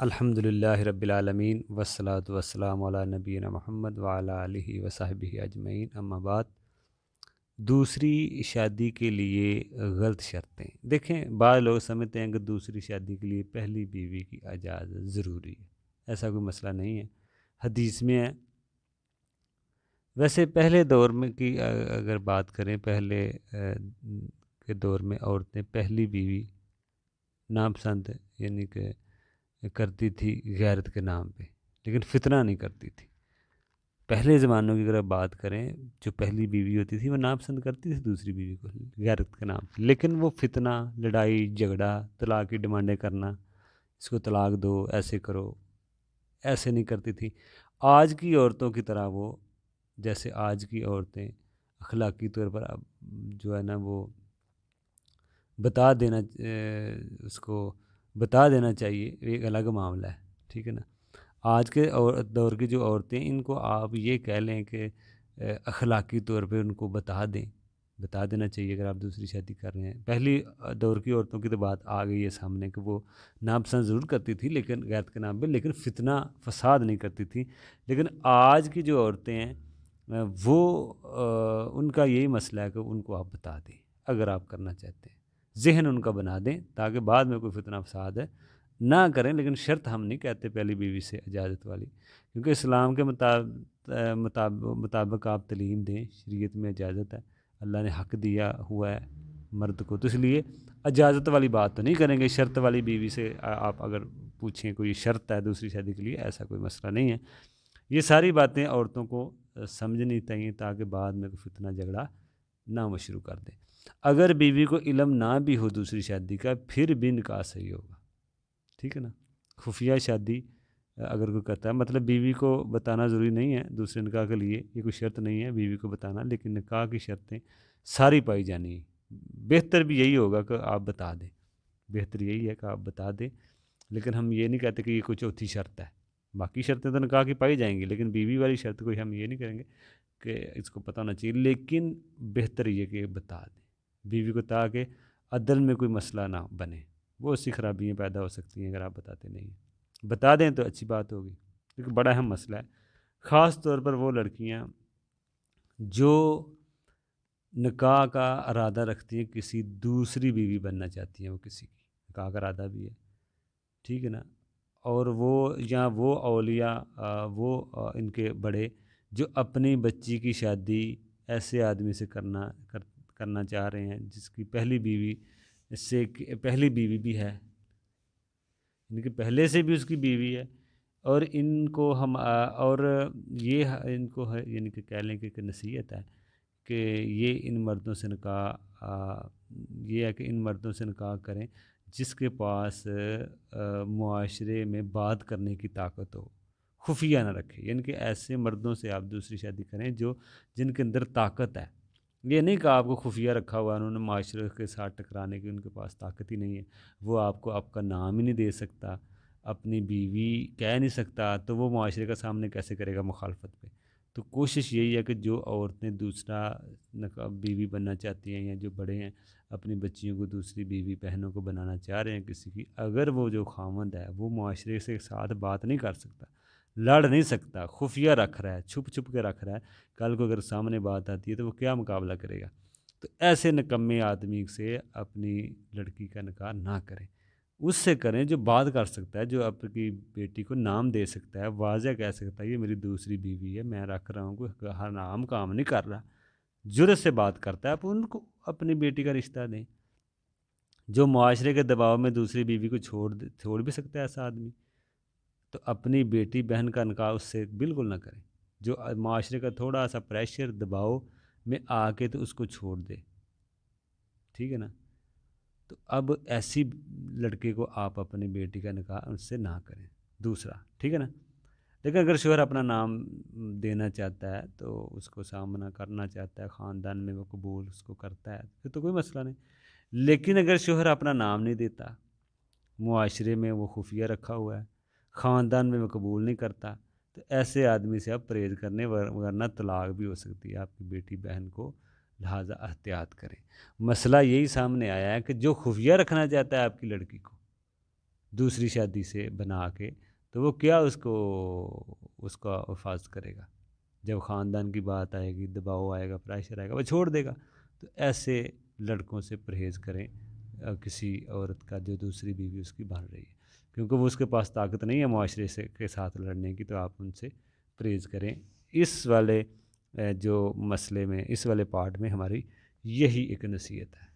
الحمدللہ رب العالمین والصلاة والسلام علی نبینا محمد وعلی آلہ وصحبہ اجمعین، اما بعد۔ دوسری شادی کے لیے غلط شرطیں دیکھیں، بعض لوگ سمجھتے ہیں کہ دوسری شادی کے لیے پہلی بیوی کی اجازت ضروری ہے۔ ایسا کوئی مسئلہ نہیں ہے، حدیث میں ہے۔ ویسے پہلے دور میں کی اگر بات کریں، پہلے کے دور میں عورتیں پہلی بیوی ناپسند یعنی کہ کرتی تھی غیرت کے نام پہ، لیکن فتنہ نہیں کرتی تھی۔ پہلے زمانوں کی اگر آپ بات کریں، جو پہلی بیوی ہوتی تھی وہ ناپسند کرتی تھی دوسری بیوی کو غیرت کے نام پہ، لیکن وہ فتنہ، لڑائی جھگڑا، طلاق کی ڈیمانڈیں کرنا، اس کو طلاق دو، ایسے کرو، ایسے نہیں کرتی تھی۔ آج کی عورتوں کی طرح وہ، جیسے آج کی عورتیں اخلاقی طور پر اب جو ہے نا وہ بتا دینا اس کو بتا دینا چاہیے، ایک الگ معاملہ ہے، ٹھیک ہے نا۔ آج کے دور کی جو عورتیں، ان کو آپ یہ کہہ لیں کہ اخلاقی طور پہ ان کو بتا دینا چاہیے اگر آپ دوسری شادی کر رہے ہیں۔ پہلی دور کی عورتوں کی تو بات آ گئی ہے سامنے کہ وہ ناپسند ضرور کرتی تھی لیکن غیرت کے نام پہ، لیکن فتنہ فساد نہیں کرتی تھی۔ لیکن آج کی جو عورتیں ہیں وہ ان کا یہی مسئلہ ہے کہ ان کو آپ بتا دیں اگر آپ کرنا چاہتے ہیں، ذہن ان کا بنا دیں تاکہ بعد میں کوئی فتنہ فساد ہے نہ کریں۔ لیکن شرط ہم نہیں کہتے پہلی بیوی سے اجازت والی، کیونکہ اسلام کے مطابق آپ تعلیم دیں، شریعت میں اجازت ہے، اللہ نے حق دیا ہوا ہے مرد کو، تو اس لیے اجازت والی بات تو نہیں کریں گے۔ شرط والی بیوی سے آپ اگر پوچھیں کوئی شرط ہے دوسری شادی کے لیے، ایسا کوئی مسئلہ نہیں ہے۔ یہ ساری باتیں عورتوں کو سمجھنی چاہیے تاکہ بعد میں کوئی فتنہ جھگڑا نہ وہ شروع کر دیں۔ اگر بیوی کو علم نہ بھی ہو دوسری شادی کا، پھر بھی نکاح صحیح ہوگا، ٹھیک ہے نا۔ خفیہ شادی اگر کوئی کرتا ہے، مطلب بیوی کو بتانا ضروری نہیں ہے دوسرے نکاح کے لیے، یہ کوئی شرط نہیں ہے بیوی کو بتانا، لیکن نکاح کی شرطیں ساری پائی جانی ہیں۔ بہتر بھی یہی ہوگا کہ آپ بتا دیں، بہتر یہی ہے کہ آپ بتا دیں، لیکن ہم یہ نہیں کہتے کہ یہ کوئی چوتھی شرط ہے۔ باقی شرطیں تو نکاح کی پائی جائیں گی، لیکن بیوی والی شرط کوئی ہم یہ نہیں کریں گے کہ اس کو پتہ ہونا چاہیے، لیکن بہتر یہ کہ بتا دیں بیوی کو تاکہ عدل میں کوئی مسئلہ نہ بنے۔ وہ سی خرابیاں پیدا ہو سکتی ہیں اگر آپ بتاتے نہیں ہیں۔ بتا دیں تو اچھی بات ہوگی، کیونکہ بڑا اہم مسئلہ ہے، خاص طور پر وہ لڑکیاں جو نکاح کا ارادہ رکھتی ہیں، کسی دوسری بیوی بننا چاہتی ہیں، وہ کسی کی نکاح کا ارادہ بھی ہے، ٹھیک ہے نا۔ اور وہ یا وہ اولیاء ان کے بڑے جو اپنی بچی کی شادی ایسے آدمی سے کرنا چاہ رہے ہیں جس کی پہلی بیوی بھی ہے، ان کے پہلے سے بھی اس کی بیوی ہے، اور ان کو ہم اور یہ ان کو ہے، یعنی کہ کہہ لیں کہ ایک نصیحت ہے کہ یہ ان مردوں سے نکاح یہ ہے کہ ان مردوں سے نکاح کریں جس کے پاس معاشرے میں بات کرنے کی طاقت ہو، خفیہ نہ رکھے، یعنی کہ ایسے مردوں سے آپ دوسری شادی کریں جن کے اندر طاقت ہے۔ یہ نہیں کہ آپ کو خفیہ رکھا ہوا، انہوں نے معاشرے کے ساتھ ٹکرانے کی ان کے پاس طاقت ہی نہیں ہے، وہ آپ کا نام ہی نہیں دے سکتا، اپنی بیوی کہہ نہیں سکتا، تو وہ معاشرے کا سامنے کیسے کرے گا مخالفت پہ۔ تو کوشش یہی ہے کہ جو عورتیں دوسرا بیوی بننا چاہتی ہیں یا جو بڑے ہیں اپنی بچیوں کو دوسری بیوی بہنوں کو بنانا چاہ رہے ہیں کسی کی، اگر وہ جو خاوند ہے وہ معاشرے سے ساتھ بات نہیں کر سکتا، لڑ نہیں سکتا، خفیہ رکھ رہا ہے، چھپ کے رکھ رہا ہے، کل کو اگر سامنے بات آتی ہے تو وہ کیا مقابلہ کرے گا؟ تو ایسے نکمے آدمی سے اپنی لڑکی کا نکاح نہ کریں، اس سے کریں جو بات کر سکتا ہے، جو اپنی بیٹی کو نام دے سکتا ہے، واضح کہہ سکتا ہے یہ میری دوسری بیوی ہے، میں رکھ رہا ہوں، کوئی ہر نام کام نہیں کر رہا، جرأت سے بات کرتا ہے، آپ ان کو اپنی بیٹی کا رشتہ دیں۔ جو معاشرے کے دباؤ میں دوسری بیوی کو چھوڑ بھی سکتا ہے ایسا آدمی، تو اپنی بیٹی بہن کا نکاح اس سے بالکل نہ کریں۔ جو معاشرے کا تھوڑا سا پریشر دباؤ میں آ کے تو اس کو چھوڑ دے، ٹھیک ہے نا۔ تو اب ایسی لڑکے کو آپ اپنی بیٹی کا نکاح اس سے نہ کریں، دوسرا، ٹھیک ہے نا۔ لیکن اگر شوہر اپنا نام دینا چاہتا ہے تو اس کو سامنا کرنا چاہتا ہے، خاندان میں وہ قبول اس کو کرتا ہے، پھر تو کوئی مسئلہ نہیں۔ لیکن اگر شوہر اپنا نام نہیں دیتا، معاشرے میں وہ خفیہ رکھا ہوا ہے، خاندان میں وہ قبول نہیں کرتا، تو ایسے آدمی سے آپ پرہیز کرنے، ورنہ طلاق بھی ہو سکتی ہے آپ کی بیٹی بہن کو، لہٰذا احتیاط کریں۔ مسئلہ یہی سامنے آیا ہے کہ جو خفیہ رکھنا چاہتا ہے آپ کی لڑکی کو، دوسری شادی سے بنا کے، تو وہ کیا اس کا حفاظت کرے گا؟ جب خاندان کی بات آئے گی، دباؤ آئے گا، پریشر آئے گا، وہ چھوڑ دے گا۔ تو ایسے لڑکوں سے پرہیز کریں، کسی عورت کا جو دوسری بیوی اس کی بن رہی ہے، کیونکہ وہ اس کے پاس طاقت نہیں ہے معاشرے سے کے ساتھ لڑنے کی، تو آپ ان سے پرہیز کریں۔ اس والے جو مسئلے میں، اس والے پارٹ میں ہماری یہی ایک نصیحت ہے۔